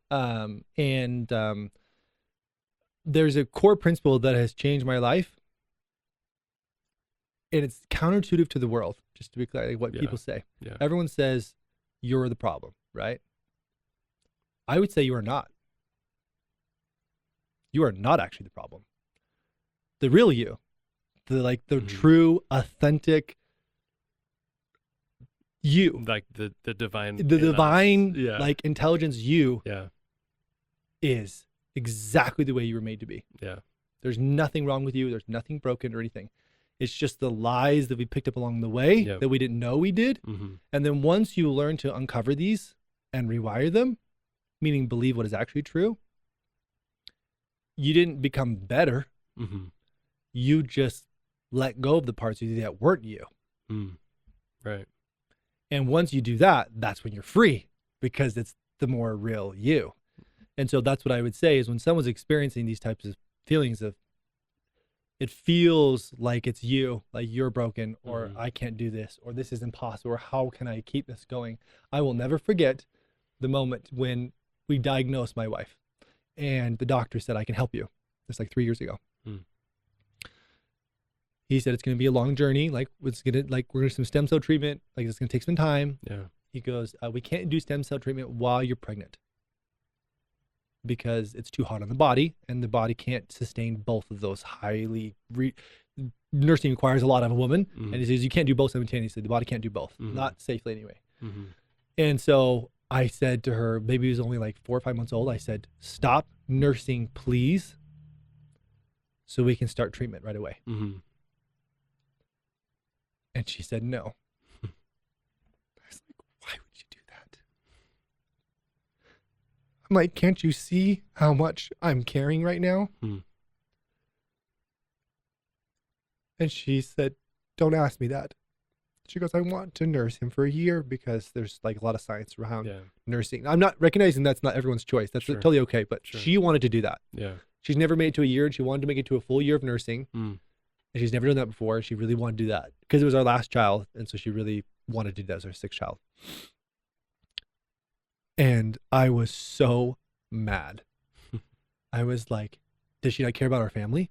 There's a core principle that has changed my life, and it's counterintuitive to the world, just to be clear, like what Yeah. people say. Yeah. Everyone says you're the problem, right? I would say you are not. You are not actually the problem. The real you, the true, authentic you, Like the divine, the in us. divine, Yeah. like intelligence you Yeah. is exactly the way you were made to be. Yeah. There's nothing wrong with you. There's nothing broken or anything. It's just the lies that we picked up along the way Yep. that we didn't know we did. Mm-hmm. And then once you learn to uncover these and rewire them, meaning believe what is actually true, you didn't become better. Mm-hmm. You just let go of the parts of you that weren't you. Mm. Right. And once you do that, that's when you're free because it's the more real you. And so that's what I would say is when someone's experiencing these types of feelings of it feels like it's you, like you're broken, or I can't do this, or this is impossible, or how can I keep this going? I will never forget the moment when we diagnosed my wife and the doctor said, I can help you. It's like 3 years ago. He said, it's going to be a long journey. Like we're going to do some stem cell treatment. Like it's going to take some time. Yeah. He goes, we can't do stem cell treatment while you're pregnant because it's too hard on the body and the body can't sustain both of those nursing requires a lot of a woman. And he says, you can't do both simultaneously. The body can't do both, not safely anyway. And so I said to her, baby was only like 4 or 5 months old. I said, stop nursing, please, so we can start treatment right away. And she said, no. I was like, why would you do that? I'm like, can't you see how much I'm carrying right now? And she said, don't ask me that. She goes, I want to nurse him for a year because there's like a lot of science around nursing. I'm not recognizing that's not everyone's choice. That's totally okay. But she wanted to do that. Yeah. She's never made it to a year and she wanted to make it to a full year of nursing. And she's never done that before. She really wanted to do that because it was our last child. And so she really wanted to do that as our 6th child. And I was so mad. I was like, does she not care about our family?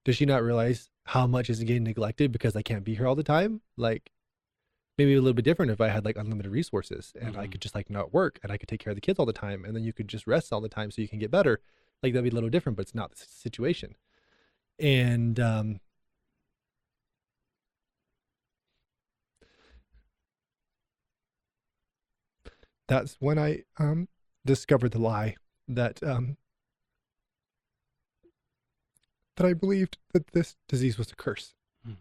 Does she not realize how much is getting neglected because I can't be here all the time? Like maybe a little bit different if I had like unlimited resources and I could just like not work and I could take care of the kids all the time. And then you could just rest all the time so you can get better. Like that'd be a little different, but it's not the situation. And that's when I discovered the lie that that I believed that this disease was a curse. Mm.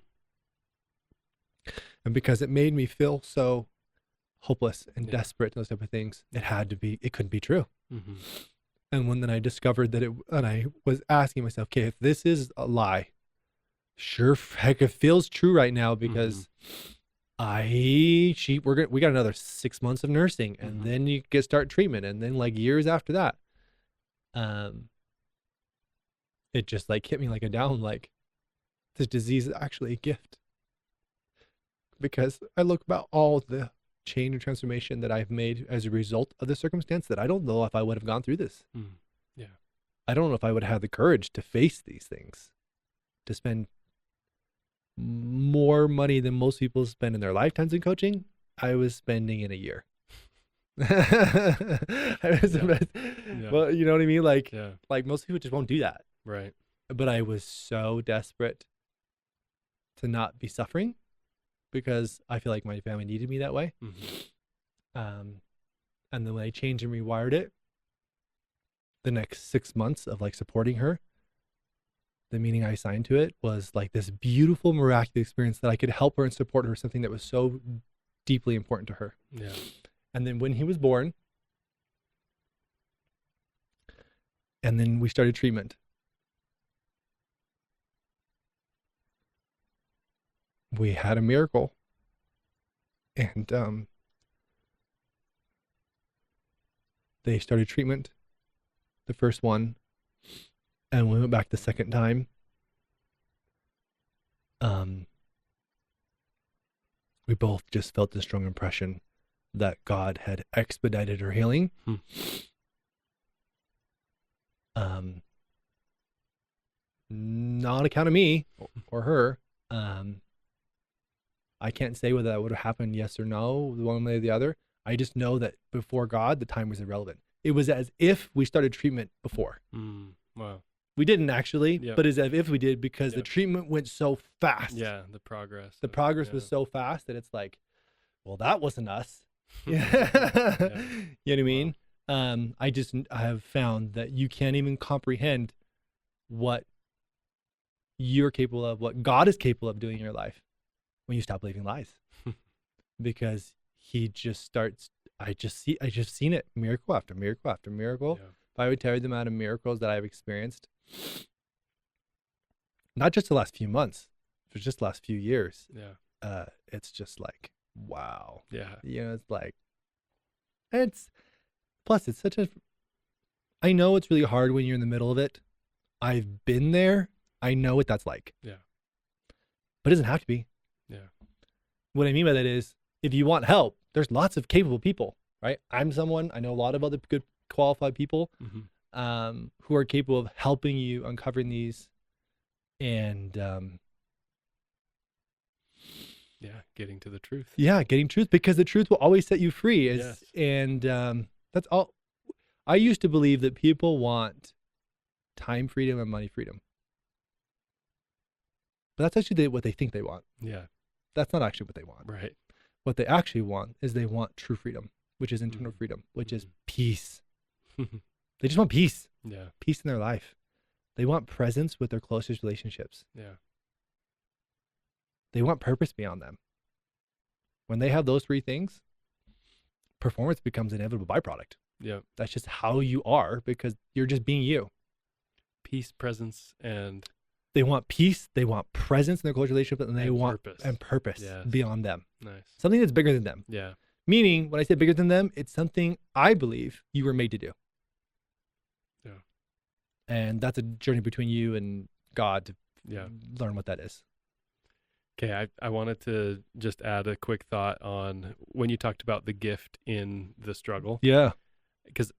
And because it made me feel so hopeless and Yeah. desperate, those type of things, it couldn't be true. Mm-hmm. And when then I discovered that and I was asking myself, okay, if this is a lie, sure heck, it feels true right now because we got another 6 months of nursing, and then you start treatment, and then like years after that, it just like hit me like a down, like this disease is actually a gift. Because I look about all the change and transformation that I've made as a result of the circumstance that I don't know if I would have gone through this. Mm. Yeah. I don't know if I would have the courage to face these things, to spend more money than most people spend in their lifetimes in coaching. I was spending in a year. Well, you know what I mean? Like most people just won't do that. Right. But I was so desperate to not be suffering because I feel like my family needed me that way. And then when I changed and rewired it, the next 6 months of like supporting her, the meaning I assigned to it was like this beautiful, miraculous experience that I could help her and support her, something that was so deeply important to her. Yeah. And then when he was born, and then we started treatment. We had a miracle. And they started treatment, the first one, and we went back the second time. We both just felt this strong impression that God had expedited her healing. Not on account of me or her. I can't say whether that would have happened, yes or no, one way or the other. I just know that before God, the time was irrelevant. It was as if we started treatment before. Wow. We didn't actually, but it's as if we did because the treatment went so fast. Yeah, the progress. The progress was so fast that it's like, well, that wasn't us. You know what I mean? I have found that you can't even comprehend what you're capable of, what God is capable of doing in your life when you stop believing lies. Because he just starts, I just seen it, miracle after miracle after miracle. Yeah. If I would tell you the amount of miracles that I've experienced, not just the last few months, for just the last few years, it's just like, wow. Yeah. You know, it's like, plus it's such a, I know it's really hard when you're in the middle of it. I've been there. I know what that's like. Yeah. But it doesn't have to be. Yeah. What I mean by that is, if you want help, there's lots of capable people, right? I know a lot of other good qualified people who are capable of helping you uncovering these and getting to the truth. Yeah, getting truth, because the truth will always set you free. And that's all. I used to believe that people want time freedom and money freedom. But that's actually what they think they want. Yeah. That's not actually what they want. Right. What they actually want is they want true freedom, which is internal freedom, which is peace. They just want peace. Yeah. Peace in their life. They want presence with their closest relationships. Yeah. They want purpose beyond them. When they have those three things, performance becomes an inevitable byproduct. Yeah. That's just how you are, because you're just being you. Peace, presence, and they want peace, they want presence in their close relationship, and they want purpose beyond them. Nice. Something that's bigger than them. Yeah. Meaning, when I say bigger than them, it's something I believe you were made to do. Yeah. And that's a journey between you and God to learn what that is. Okay, I wanted to just add a quick thought on when you talked about the gift in the struggle. Yeah. Because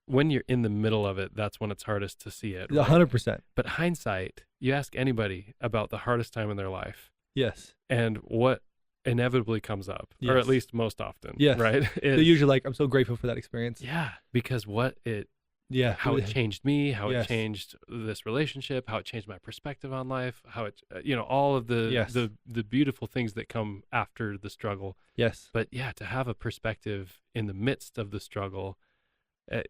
when you're in the middle of it, that's when it's hardest to see it. Right? 100%. But hindsight, you ask anybody about the hardest time in their life. Yes. And what inevitably comes up, or at least most often. Yes. Right? They're usually like, I'm so grateful for that experience. Yeah. Because what it Yeah. how it changed me, how it Yes. changed this relationship, how it changed my perspective on life, how it, all of the, Yes. the beautiful things that come after the struggle. Yes. But yeah, to have a perspective in the midst of the struggle,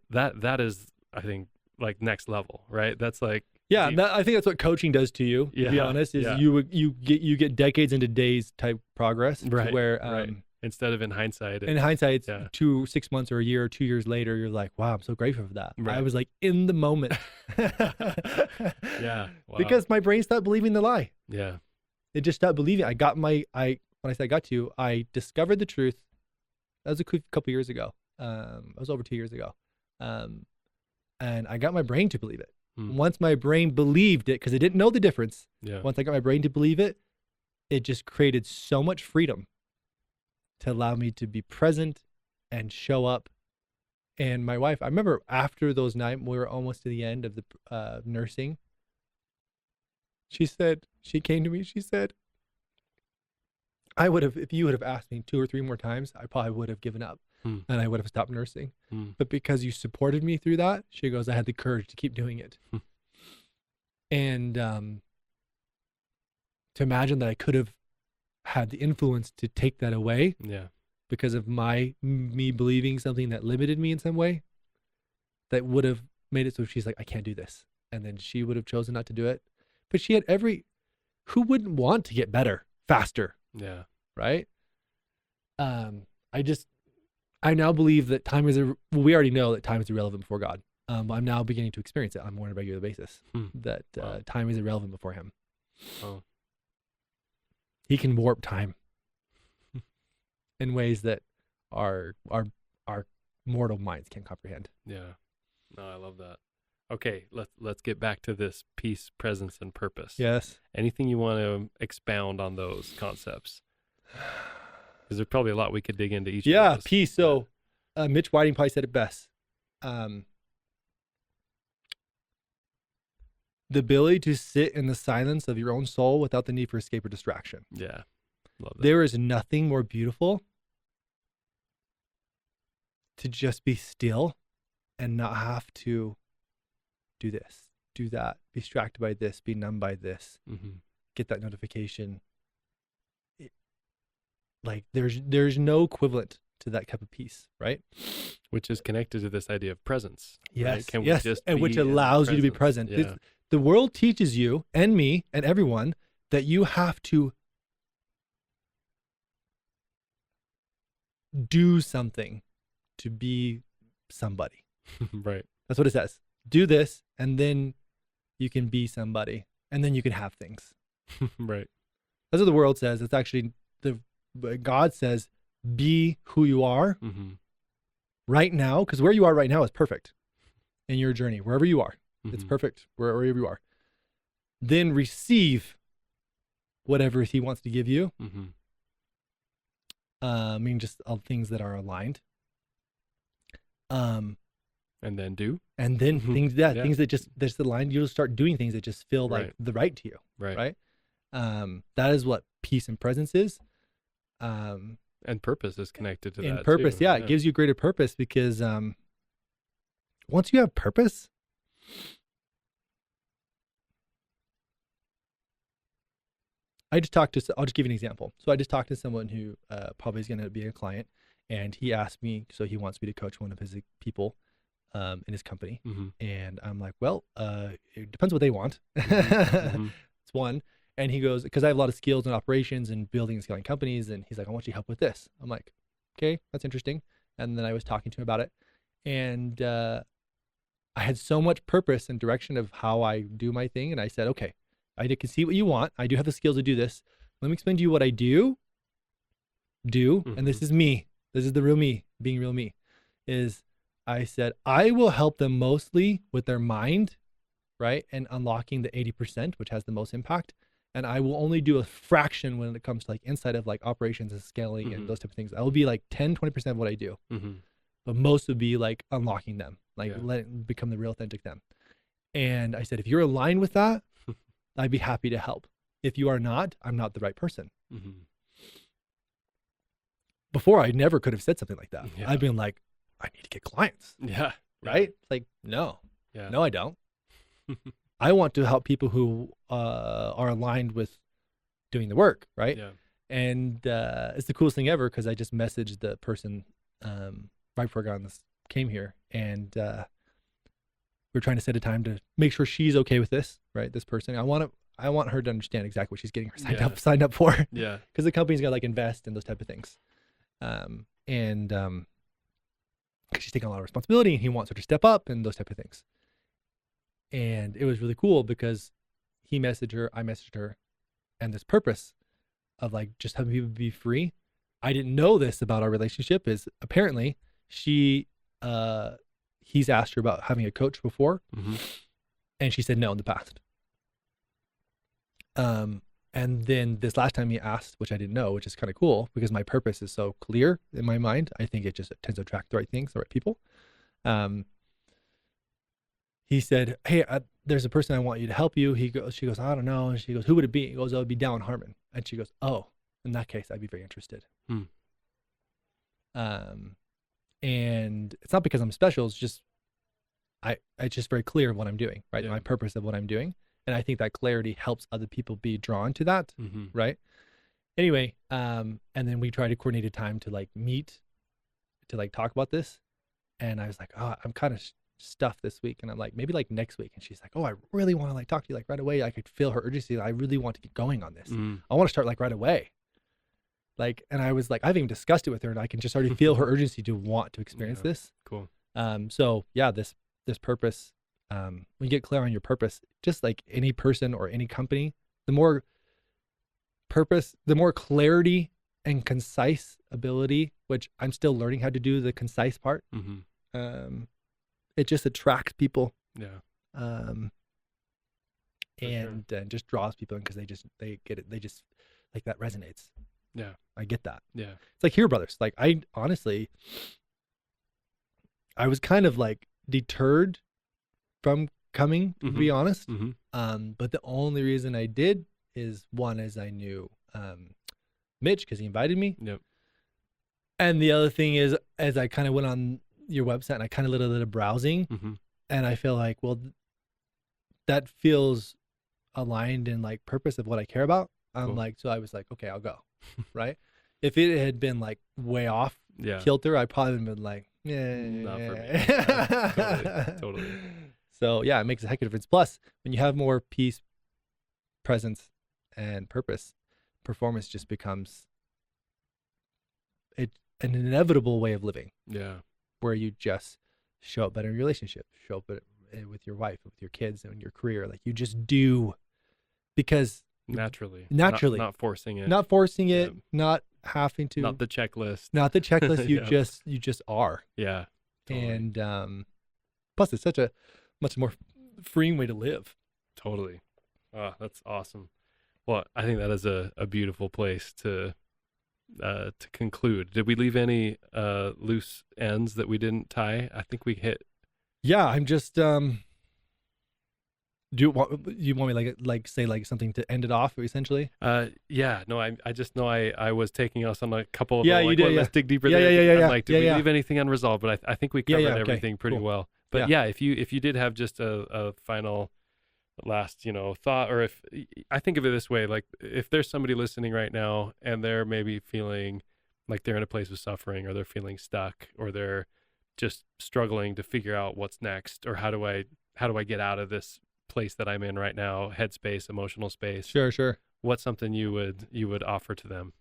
that is, I think, like next level, right? That's like, Yeah, deep. I think that's what coaching does to you. To be Yeah, honest, is yeah. you get decades into days type progress, to Right, where right. Instead of in hindsight, in it's, hindsight, yeah, 6 months or a year or 2 years later, you're like, wow, I'm so grateful for that. I right. was like in the moment. Yeah, wow. Because my brain stopped believing the lie. Yeah, It just stopped believing. When I say I got to, I discovered the truth. That was a couple years ago. It was over 2 years ago. And I got my brain to believe it. Once my brain believed it, because it didn't know the difference. yeah, Once I got my brain to believe it, it just created so much freedom to allow me to be present and show up. And my wife, I remember after those nights, we were almost to the end of the nursing. She came to me, she said, if you would have asked me 2 or 3 more times, I probably would have given up and I would have stopped nursing. But because you supported me through that, she goes, I had the courage to keep doing it. And to imagine that I could have had the influence to take that away, yeah, because of me believing something that limited me in some way, that would have made it so she's like, I can't do this. And then she would have chosen not to do it. But she had who wouldn't want to get better faster? yeah, Right. I now believe that we already know that time is irrelevant before God. But I'm now beginning to experience it on more on a regular basis, that Wow. time is irrelevant before him. Oh, He can warp time in ways that our mortal minds can't comprehend. yeah. No, I love that. Okay, let's get back to this peace, presence, and purpose. Yes. Anything you want to expound on those concepts? Because there's probably a lot we could dig into each. Yeah, of those. peace. So Mitch Whiting probably said it best. The ability to sit in the silence of your own soul without the need for escape or distraction. Yeah, love that. There is nothing more beautiful to just be still and not have to do this, do that, be distracted by this, be numb by this, get that notification. Like there's no equivalent to that type of peace, right? Which is connected to this idea of presence. Yes, right? Can yes, we just and which be in allows you to be presence? present. Yeah. The world teaches you and me and everyone that you have to do something to be somebody. Right. That's what it says. Do this, and then you can be somebody, and then you can have things. Right. That's what the world says. It's actually God says, be who you are right now, because where you are right now is perfect in your journey. Wherever you are, it's perfect. Wherever you are, then receive whatever He wants to give you. I mean, just all things that are aligned. And then do. And then things that Yeah. things that just aligned. You'll start doing things that just feel like Right. the right to you. Right. That is what peace and presence is. And purpose is connected to In that. purpose, too. yeah, it gives you greater purpose, because once you have purpose, I'll just give you an example. So I just talked to someone who probably is going to be a client, and he asked me, so he wants me to coach one of his people in his company. And I'm like, well, it depends what they want. It's one. And he goes, because I have a lot of skills in operations and building and scaling companies. And he's like, I want you to help with this. I'm like, okay, that's interesting. And then I was talking to him about it. And I had so much purpose and direction of how I do my thing. And I said, okay, I can see what you want. I do have the skills to do this. Let me explain to you what I do. And this is me. This is the real me, being real me. Is I said, I will help them mostly with their mind, right? And unlocking the 80%, which has the most impact. And I will only do a fraction when it comes to like inside of like operations and scaling and those type of things. I will be like 10, 20% of what I do. But most would be like unlocking them, like let it become the real authentic them. And I said, if you're aligned with that, I'd be happy to help. If you are not, I'm not the right person. Before, I never could have said something like that. Yeah. I've been like, I need to get clients. Yeah. Yeah. right? It's like, no, Yeah. no, I don't. I want to help people who are aligned with doing the work, right? Yeah. And it's the coolest thing ever because I just messaged the person right before I got on this, came here, and we're trying to set a time to make sure she's okay with this, right? This person, I want her to understand exactly what she's getting Yeah. signed up for, Yeah. because the company's got to like invest in those type of things, and because she's taking a lot of responsibility, and he wants her to step up and those type of things. And it was really cool because he messaged her, I messaged her, and this purpose of like just having people be free. I didn't know this about our relationship is apparently he's asked her about having a coach before, Mm-hmm. and she said no in the past. And then this last time he asked, which I didn't know, which is kind of cool because my purpose is so clear in my mind. I think it just tends to attract the right things, the right people. He said, hey, there's a person I want you to help you. She goes, I don't know. And she goes, who would it be? He goes, it would be Dallin Harmon. And she goes, oh, in that case, I'd be very interested. Hmm. And it's not because I'm special. It's just, it's just very clear of what I'm doing, right? Yeah. My purpose of what I'm doing. And I think that clarity helps other people be drawn to that. Mm-hmm. Right. Anyway. And then we try to coordinate a time to like meet, to like talk about this. And I was like, oh, I'm kind of stuff this week, and I'm like, maybe like next week. And she's like, oh, I really want to like talk to you like right away. I could feel her urgency. I really want to get going on this. I want to start like right away. Like, and I was like, I've even discussed it with her, and I can just already feel her urgency to want to experience this. Cool. So yeah, this purpose, when you get clear on your purpose, just like any person or any company, the more purpose, the more clarity and concise ability, which I'm still learning how to do the concise part. Mm-hmm. It just attracts people. Yeah. And just draws people in because they get it. They just like that resonates. Yeah. I get that. Yeah. It's like Hero Brothers. Like I honestly, I was kind of like deterred from coming, to be honest. Mm-hmm. But the only reason I did is one, is I knew Mitch because he invited me. Yep. And the other thing is, as I kind of went on your website and I kind of did a little browsing, and I feel like, well, that feels aligned in like purpose of what I care about. I'm like, so I was like, okay, I'll go. Right. If it had been like way off kilter, I probably would have been like, not for me. Yeah, totally. So yeah, it makes a heck of a difference. Plus, when you have more peace, presence, and purpose, performance just becomes an inevitable way of living. Yeah. Where you just show up better in your relationship, show up with your wife, with your kids, and your career. Like you just do, because naturally, not forcing it, not having to, not the checklist. You just are. Yeah. Totally. And plus, it's such a much more freeing way to live. Totally. Oh, that's awesome. Well, I think that is a beautiful place to conclude. Did we leave any loose ends that we didn't tie? I think we hit. Yeah, I'm just do you want me like say like something to end it off essentially? Yeah, no, I just know I was taking us on a couple of you did, let's dig deeper there. I'm like, did we leave anything unresolved? But I think we covered everything pretty well. But yeah, if you did have just a final last thought, or if I think of it this way, like if there's somebody listening right now and they're maybe feeling like they're in a place of suffering, or they're feeling stuck, or they're just struggling to figure out what's next, or how do I get out of this place that I'm in right now, headspace, emotional space. Sure. What's something you would offer to them?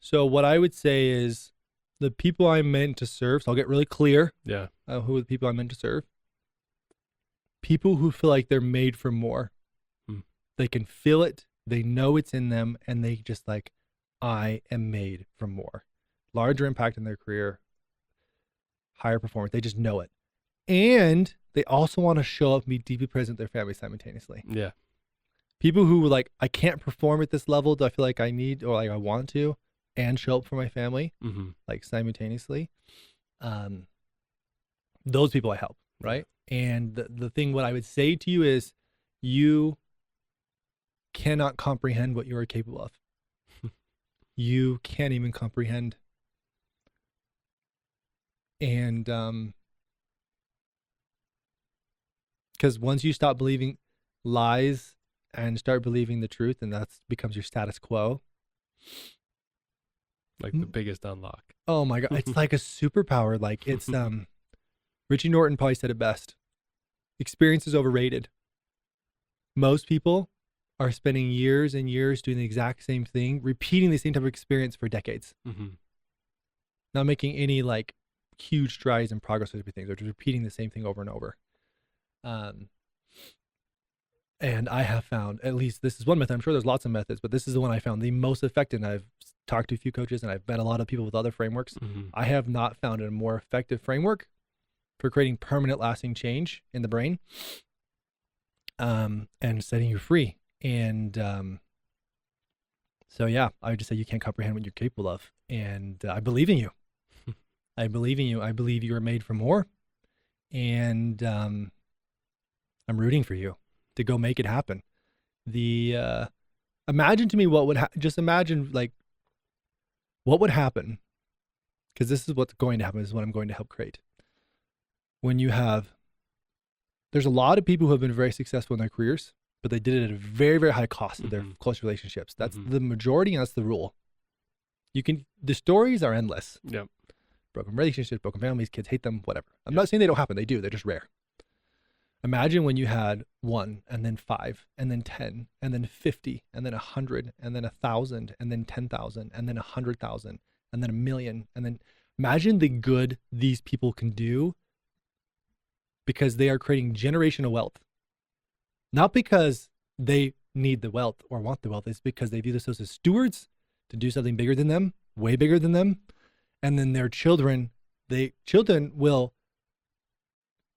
So what I would say is the people I'm meant to serve. So I'll get really clear. Yeah. Who are the people I'm meant to serve? People who feel like they're made for more. They can feel it. They know it's in them, and they just like, I am made for more. Larger impact in their career, higher performance. They just know it. And they also want to show up and be deeply present with their family simultaneously. Yeah. People who like, I can't perform at this level. Do I feel like I need, or like I want to, and show up for my family, like simultaneously. Those people I help, right? And the thing, what I would say to you is, you cannot comprehend what you are capable of. You can't even comprehend. And Because once you stop believing lies and start believing the truth, and that becomes your status quo. Like the biggest unlock. Oh my God. It's like a superpower. Like it's, Richie Norton probably said it best. Experience is overrated. Most people are spending years and years doing the exact same thing, repeating the same type of experience for decades. Not making any like huge strides in progress with everything. They're just repeating the same thing over and over. And I have found, at least this is one method. I'm sure there's lots of methods, but this is the one I found the most effective. And I've talked to a few coaches and I've met a lot of people with other frameworks. I have not found a more effective framework for creating permanent lasting change in the brain, and setting you free. And so, yeah, I would just say you can't comprehend what you're capable of. And I believe in you. I believe in you. I believe you are made for more. And I'm rooting for you to go make it happen. Imagine to me what would just imagine like what would happen, because this is what's going to happen. This is what I'm going to help create. When there's a lot of people who have been very successful in their careers, but they did it at a very, very high cost of their close relationships. That's the majority, and that's the rule. The stories are endless. Yep. Broken relationships, broken families, kids hate them, whatever. I'm not saying they don't happen. They do. They're just rare. Imagine when you had 1, and then 5, and then 10, and then 50, and then 100, and then 1,000, and then 10,000, and then 100,000, and then 1,000,000. And then imagine the good these people can do, because they are creating generational wealth. Not because they need the wealth or want the wealth. It's because they view themselves as stewards to do something bigger than them, way bigger than them. And then their children will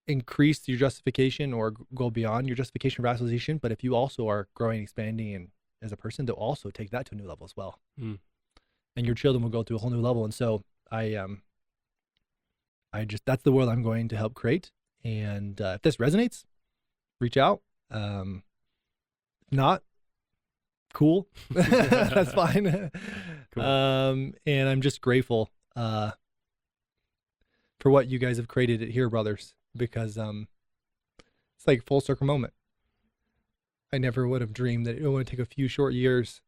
increase your justification or go beyond your justification of rationalization. But if you also are growing, expanding, and as a person, they'll also take that to a new level as well. And your children will go to a whole new level. And so that's the world I'm going to help create. And if this resonates, reach out. Not cool. That's fine. Cool. And I'm just grateful for what you guys have created at Here Brothers, because it's like full circle moment. I never would have dreamed that it would take a few short years.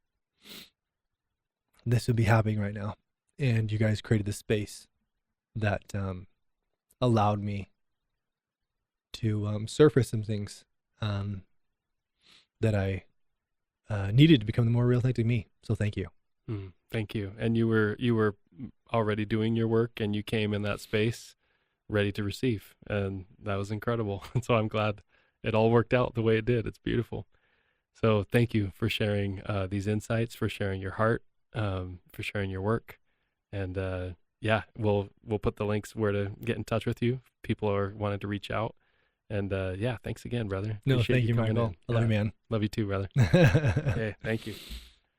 This would be happening right now. And you guys created the space that allowed me to surface some things that I needed to become the more real authentic me. So thank you. Thank you. And you were already doing your work, and you came in that space ready to receive, and that was incredible. And so I'm glad it all worked out the way it did. It's beautiful. So thank you for sharing these insights, for sharing your heart, for sharing your work. And yeah, we'll put the links where to get in touch with you. People are wanting to reach out. And yeah, thanks again, brother. No, thank you, Michael. I love you, man. Love you too, brother. Okay, thank you.